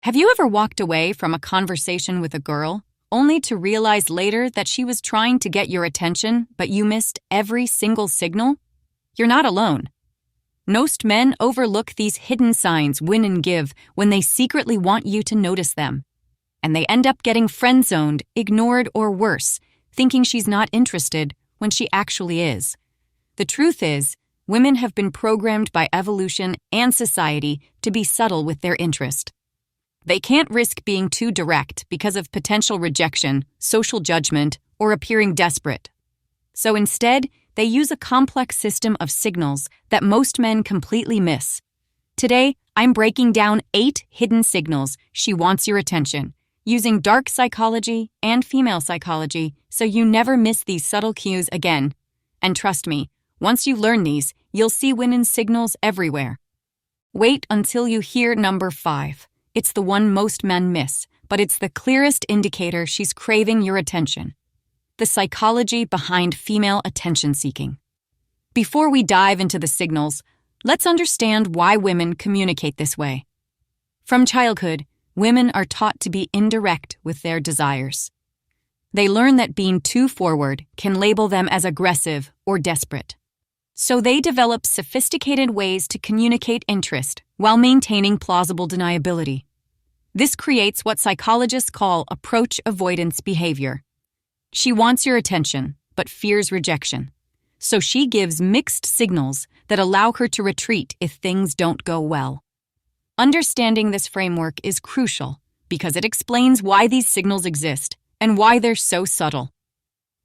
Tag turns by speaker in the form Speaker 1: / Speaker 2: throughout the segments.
Speaker 1: Have you ever walked away from a conversation with a girl, only to realize later that she was trying to get your attention, but you missed every single signal? You're not alone. Most men overlook these hidden signs win and give when they secretly want you to notice them. And they end up getting friend-zoned, ignored, or worse, thinking she's not interested when she actually is. The truth is, women have been programmed by evolution and society to be subtle with their interest. They can't risk being too direct because of potential rejection, social judgment, or appearing desperate. So instead, they use a complex system of signals that most men completely miss. Today, I'm breaking down 8 hidden signals she wants your attention, using dark psychology and female psychology so you never miss these subtle cues again. And trust me, once you learn these, you'll see women's signals everywhere. Wait until you hear number 5. It's the one most men miss, but it's the clearest indicator she's craving your attention. The psychology behind female attention-seeking. Before we dive into the signals, let's understand why women communicate this way. From childhood, women are taught to be indirect with their desires. They learn that being too forward can label them as aggressive or desperate. So they develop sophisticated ways to communicate interest while maintaining plausible deniability. This creates what psychologists call approach avoidance behavior. She wants your attention, but fears rejection. So she gives mixed signals that allow her to retreat if things don't go well. Understanding this framework is crucial because it explains why these signals exist and why they're so subtle.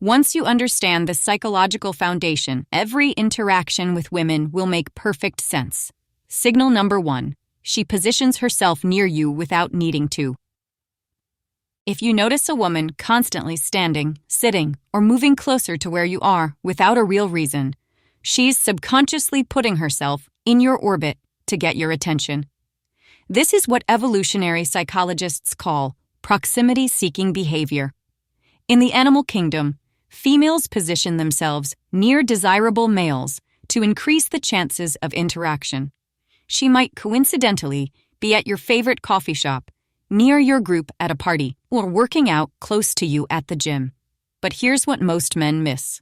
Speaker 1: Once you understand the psychological foundation, every interaction with women will make perfect sense. Signal number 1. She positions herself near you without needing to. If you notice a woman constantly standing, sitting, or moving closer to where you are without a real reason, she's subconsciously putting herself in your orbit to get your attention. This is what evolutionary psychologists call proximity-seeking behavior. In the animal kingdom, females position themselves near desirable males to increase the chances of interaction. She might coincidentally be at your favorite coffee shop, near your group at a party, or working out close to you at the gym. But here's what most men miss.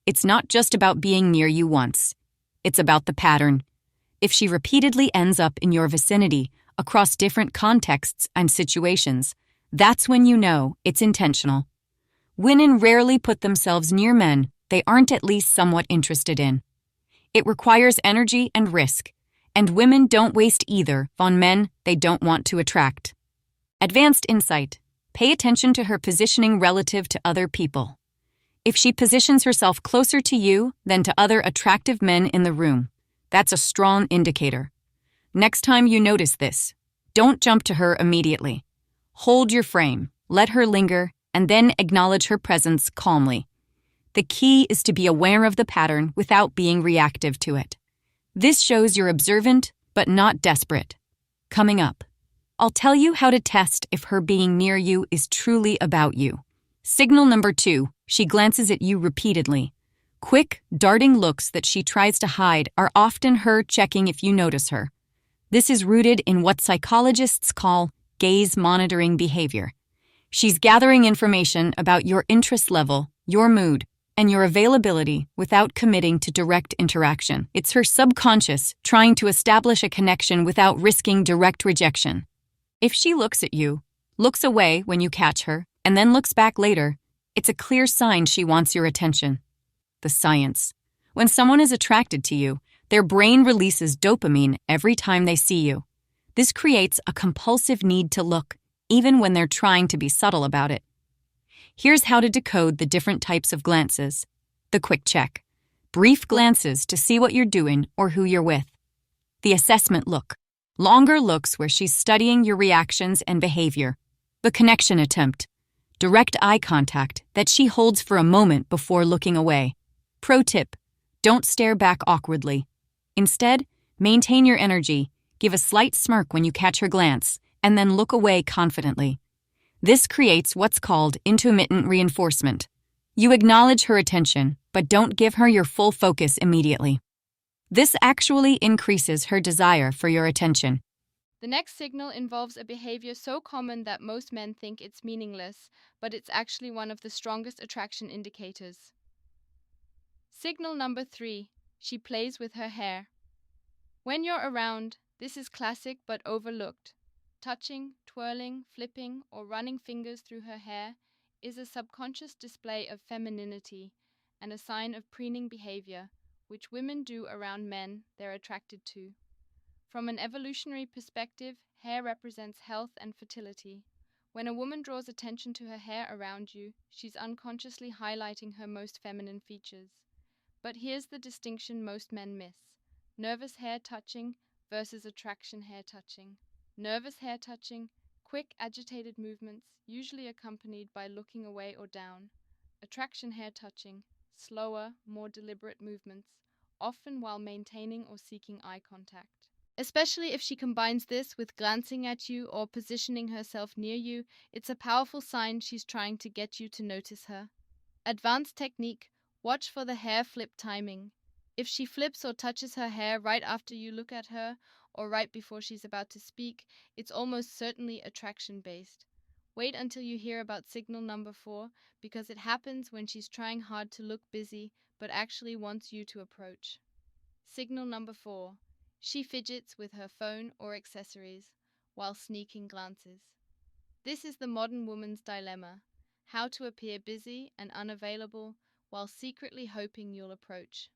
Speaker 1: It's not just about being near you once. It's about the pattern. If she repeatedly ends up in your vicinity across different contexts and situations, that's when you know it's intentional. Women rarely put themselves near men they aren't at least somewhat interested in. It requires energy and risk, and women don't waste either on men they don't want to attract. Advanced insight. Pay attention to her positioning relative to other people. If she positions herself closer to you than to other attractive men in the room, that's a strong indicator. Next time you notice this, don't jump to her immediately. Hold your frame, let her linger, and then acknowledge her presence calmly. The key is to be aware of the pattern without being reactive to it. This shows you're observant, but not desperate. Coming up, I'll tell you how to test if her being near you is truly about you. Signal number 2, she glances at you repeatedly. Quick, darting looks that she tries to hide are often her checking if you notice her. This is rooted in what psychologists call gaze monitoring behavior. She's gathering information about your interest level, your mood, and your availability without committing to direct interaction. It's her subconscious trying to establish a connection without risking direct rejection. If she looks at you, looks away when you catch her, and then looks back later, it's a clear sign she wants your attention. The science. When someone is attracted to you, their brain releases dopamine every time they see you. This creates a compulsive need to look, even when they're trying to be subtle about it. Here's how to decode the different types of glances. The quick check. Brief glances to see what you're doing or who you're with. The assessment look. Longer looks where she's studying your reactions and behavior. The connection attempt. Direct eye contact that she holds for a moment before looking away. Pro tip. Don't stare back awkwardly. Instead, maintain your energy, give a slight smirk when you catch her glance, and then look away confidently. This creates what's called intermittent reinforcement. You acknowledge her attention, but don't give her your full focus immediately. This actually increases her desire for your attention.
Speaker 2: The next signal involves a behavior so common that most men think it's meaningless, but it's actually one of the strongest attraction indicators. Signal number 3: she plays with her hair. When you're around, this is classic but overlooked. Touching, twirling, flipping, or running fingers through her hair is a subconscious display of femininity and a sign of preening behavior, which women do around men they're attracted to. From an evolutionary perspective, hair represents health and fertility. When a woman draws attention to her hair around you, she's unconsciously highlighting her most feminine features. But here's the distinction most men miss: nervous hair touching versus attraction hair touching. Nervous hair touching, quick, agitated movements, usually accompanied by looking away or down. Attraction hair touching, slower, more deliberate movements, often while maintaining or seeking eye contact. Especially if she combines this with glancing at you or positioning herself near you, it's a powerful sign she's trying to get you to notice her. Advanced technique: watch for the hair flip timing. If she flips or touches her hair right after you look at her, or right before she's about to speak, it's almost certainly attraction based. Wait until you hear about signal number 4, because it happens when she's trying hard to look busy but actually wants you to approach. Signal number 4: she fidgets with her phone or accessories while sneaking glances. This is the modern woman's dilemma: how to appear busy and unavailable while secretly hoping you'll approach.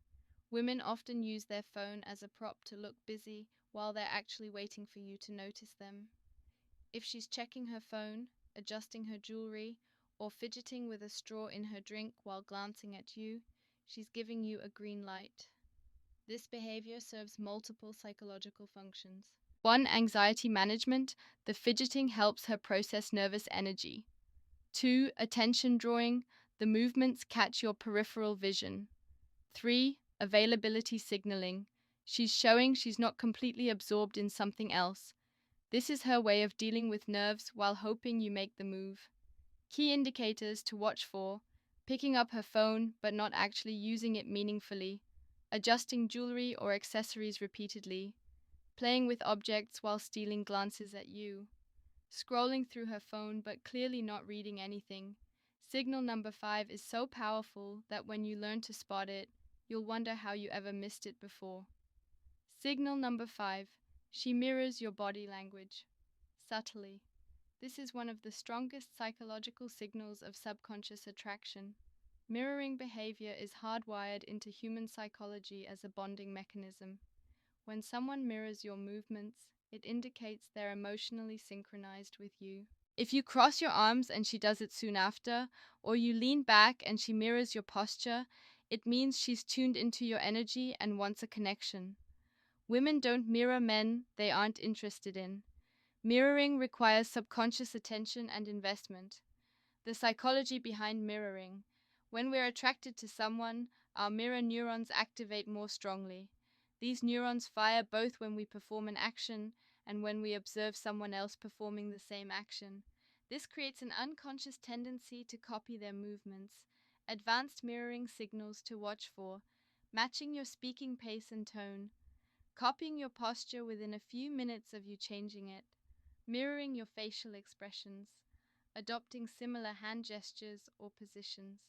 Speaker 2: Women often use their phone as a prop to look busy while they're actually waiting for you to notice them. If she's checking her phone, adjusting her jewelry, or fidgeting with a straw in her drink while glancing at you, she's giving you a green light. This behavior serves multiple psychological functions. 1. Anxiety management. The fidgeting helps her process nervous energy. 2. Attention drawing. The movements catch your peripheral vision. 3. Availability signaling. She's showing she's not completely absorbed in something else. This is her way of dealing with nerves while hoping you make the move. Key indicators to watch for: picking up her phone but not actually using it meaningfully, adjusting jewelry or accessories repeatedly, playing with objects while stealing glances at you, scrolling through her phone but clearly not reading anything. Signal number 5 is so powerful that when you learn to spot it, you'll wonder how you ever missed it before. Signal number 5: she mirrors your body language subtly. This is one of the strongest psychological signals of subconscious attraction. Mirroring behavior is hardwired into human psychology as a bonding mechanism. When someone mirrors your movements, it indicates they're emotionally synchronized with you. If you cross your arms and she does it soon after, or you lean back and she mirrors your posture, it means she's tuned into your energy and wants a connection. Women don't mirror men they aren't interested in. Mirroring requires subconscious attention and investment. The psychology behind mirroring: when we're attracted to someone, our mirror neurons activate more strongly. These neurons fire both when we perform an action and when we observe someone else performing the same action. This creates an unconscious tendency to copy their movements. Advanced mirroring signals to watch for: matching your speaking pace and tone, copying your posture within a few minutes of you changing it, mirroring your facial expressions, adopting similar hand gestures or positions.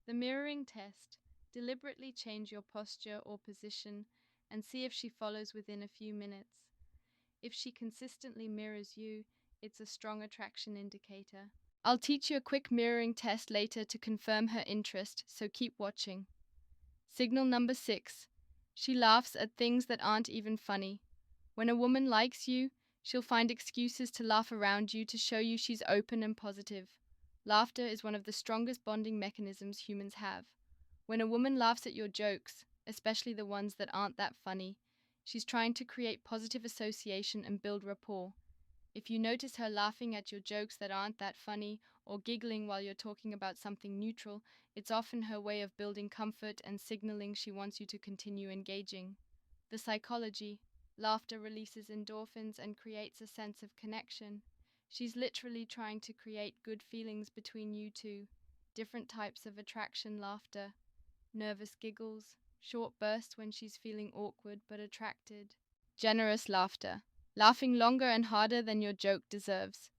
Speaker 2: The mirroring test: deliberately change your posture or position and see if she follows within a few minutes. If she consistently mirrors you, it's a strong attraction indicator. I'll teach you a quick mirroring test later to confirm her interest, so keep watching. Signal number 6: she laughs at things that aren't even funny. When a woman likes you, she'll find excuses to laugh around you to show you she's open and positive. Laughter is one of the strongest bonding mechanisms humans have. When a woman laughs at your jokes, especially the ones that aren't that funny, she's trying to create positive association and build rapport. If you notice her laughing at your jokes that aren't that funny, or giggling while you're talking about something neutral, it's often her way of building comfort and signaling she wants you to continue engaging. The psychology: laughter releases endorphins and creates a sense of connection. She's literally trying to create good feelings between you two. Different types of attraction laughter: nervous giggles, short bursts when she's feeling awkward but attracted, generous laughter, laughing longer and harder than your joke deserves.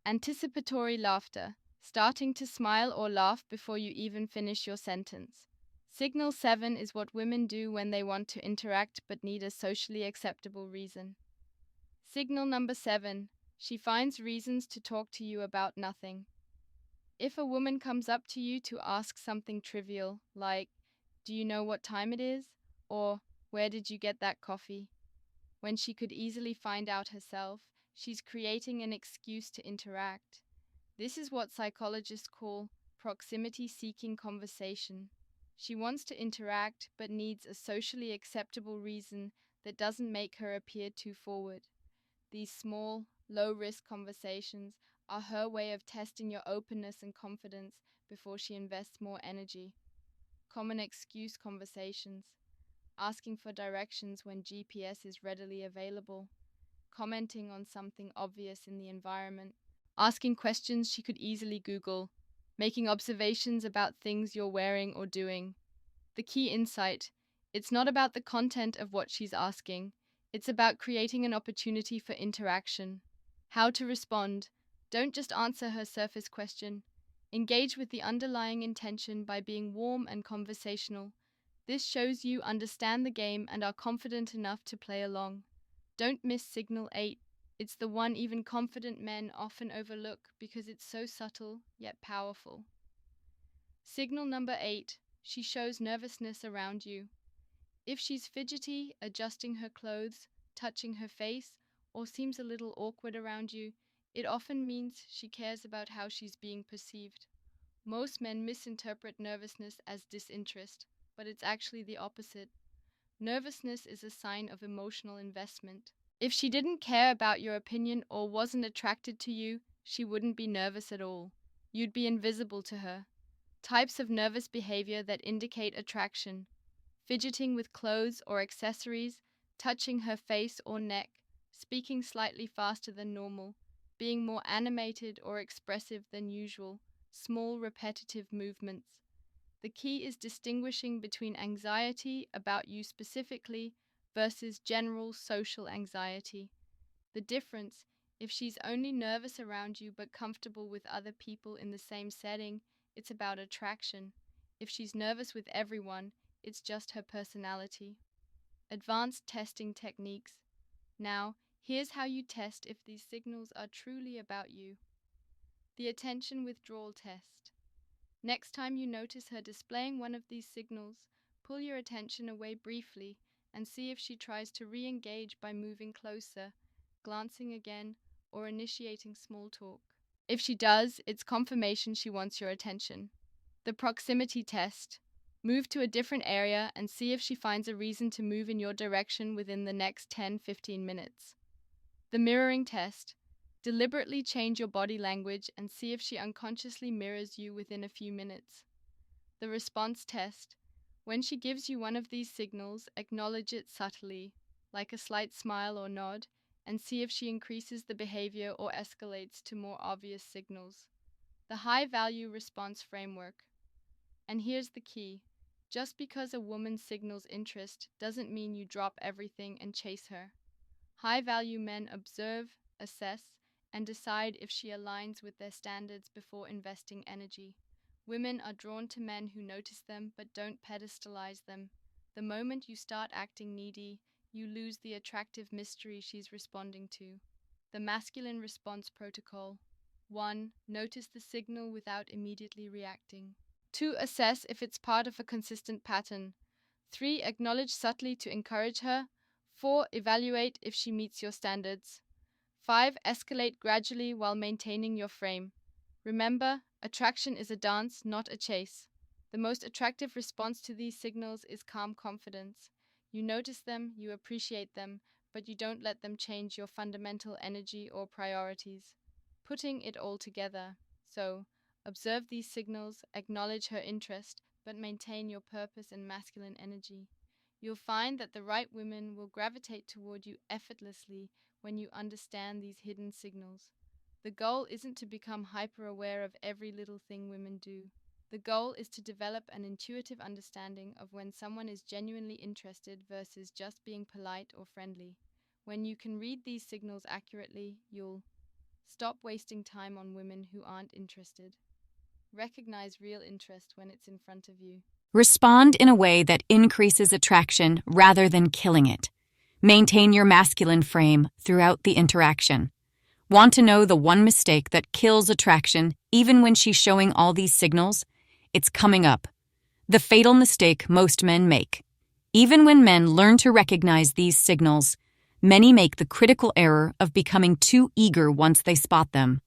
Speaker 2: Anticipatory laughter, starting to smile or laugh before you even finish your sentence. Signal 7 is what women do when they want to interact but need a socially acceptable reason. Signal number 7, she finds reasons to talk to you about nothing. If a woman comes up to you to ask something trivial, like, "Do you know what time it is?" or "Where did you get that coffee?" when she could easily find out herself, she's creating an excuse to interact. This is what psychologists call proximity seeking conversation. She wants to interact but needs a socially acceptable reason that doesn't make her appear too forward. These small, low risk conversations are her way of testing your openness and confidence before she invests more energy. Common excuse conversations, asking for directions when GPS is readily available, commenting on something obvious in the environment, asking questions she could easily Google, making observations about things you're wearing or doing. The key insight: it's not about the content of what she's asking, it's about creating an opportunity for interaction. How to respond: don't just answer her surface question. Engage with the underlying intention by being warm and conversational. This shows you understand the game and are confident enough to play along. Don't miss signal 8. It's the one even confident men often overlook because it's so subtle yet powerful. Signal number 8. She shows nervousness around you. If she's fidgety, adjusting her clothes, touching her face, or seems a little awkward around you, it often means she cares about how she's being perceived. Most men misinterpret nervousness as disinterest, but it's actually the opposite. Nervousness is a sign of emotional investment. If she didn't care about your opinion or wasn't attracted to you, she wouldn't be nervous at all. You'd be invisible to her. Types of nervous behavior that indicate attraction: fidgeting with clothes or accessories, touching her face or neck, speaking slightly faster than normal, being more animated or expressive than usual, small repetitive movements. The key is distinguishing between anxiety about you specifically versus general social anxiety. The difference: if she's only nervous around you but comfortable with other people in the same setting, it's about attraction. If she's nervous with everyone, it's just her personality. Advanced testing techniques. Now, here's how you test if these signals are truly about you. The attention withdrawal test. Next time you notice her displaying one of these signals, pull your attention away briefly and see if she tries to re engage by moving closer, glancing again, or initiating small talk. If she does, it's confirmation she wants your attention. The proximity test. Move to a different area and see if she finds a reason to move in your direction within the next 10-15 minutes. The mirroring test. Deliberately change your body language and see if she unconsciously mirrors you within a few minutes. The response test. When she gives you one of these signals, acknowledge it subtly, like a slight smile or nod, and see if she increases the behavior or escalates to more obvious signals. The high value response framework. And here's the key: just because a woman signals interest doesn't mean you drop everything and chase her. High value men observe, assess, and decide if she aligns with their standards before investing energy. Women are drawn to men who notice them but don't pedestalize them. The moment you start acting needy, you lose the attractive mystery she's responding to. The masculine response protocol. 1. Notice the signal without immediately reacting. 2. Assess if it's part of a consistent pattern. 3. Acknowledge subtly to encourage her. 4. Evaluate if she meets your standards. 5. Escalate gradually while maintaining your frame. Remember, attraction is a dance, not a chase. The most attractive response to these signals is calm confidence. You notice them, you appreciate them, but you don't let them change your fundamental energy or priorities. Putting it all together. So, observe these signals, acknowledge her interest, but maintain your purpose and masculine energy. You'll find that the right women will gravitate toward you effortlessly when you understand these hidden signals. The goal isn't to become hyper aware of every little thing women do. The goal is to develop an intuitive understanding of when someone is genuinely interested versus just being polite or friendly. When you can read these signals accurately, you'll stop wasting time on women who aren't interested. Recognize real interest when it's in front of you.
Speaker 1: Respond in a way that increases attraction rather than killing it. Maintain your masculine frame throughout the interaction. Want to know the one mistake that kills attraction even when she's showing all these signals? It's coming up. The fatal mistake most men make. Even when men learn to recognize these signals, many make the critical error of becoming too eager once they spot them.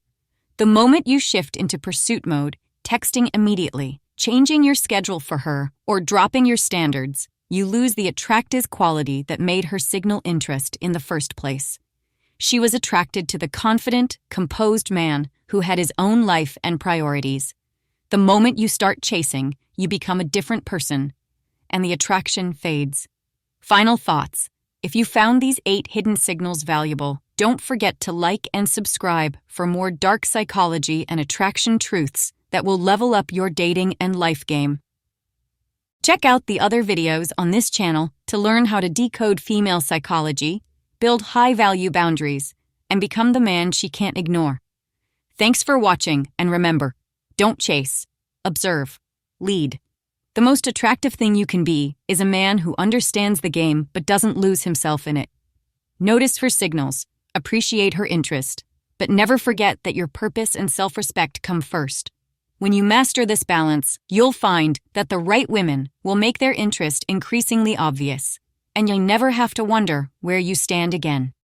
Speaker 1: The moment you shift into pursuit mode, texting immediately, changing your schedule for her, or dropping your standards, you lose the attractive quality that made her signal interest in the first place. She was attracted to the confident, composed man who had his own life and priorities. The moment you start chasing, you become a different person, and the attraction fades. Final thoughts. If you found these 8 hidden signals valuable, don't forget to like and subscribe for more dark psychology and attraction truths that will level up your dating and life game. Check out the other videos on this channel to learn how to decode female psychology, build high-value boundaries, and become the man she can't ignore. Thanks for watching, and remember, don't chase, observe, lead. The most attractive thing you can be is a man who understands the game but doesn't lose himself in it. Notice her signals, appreciate her interest, but never forget that your purpose and self-respect come first. When you master this balance, you'll find that the right women will make their interest increasingly obvious, and you'll never have to wonder where you stand again.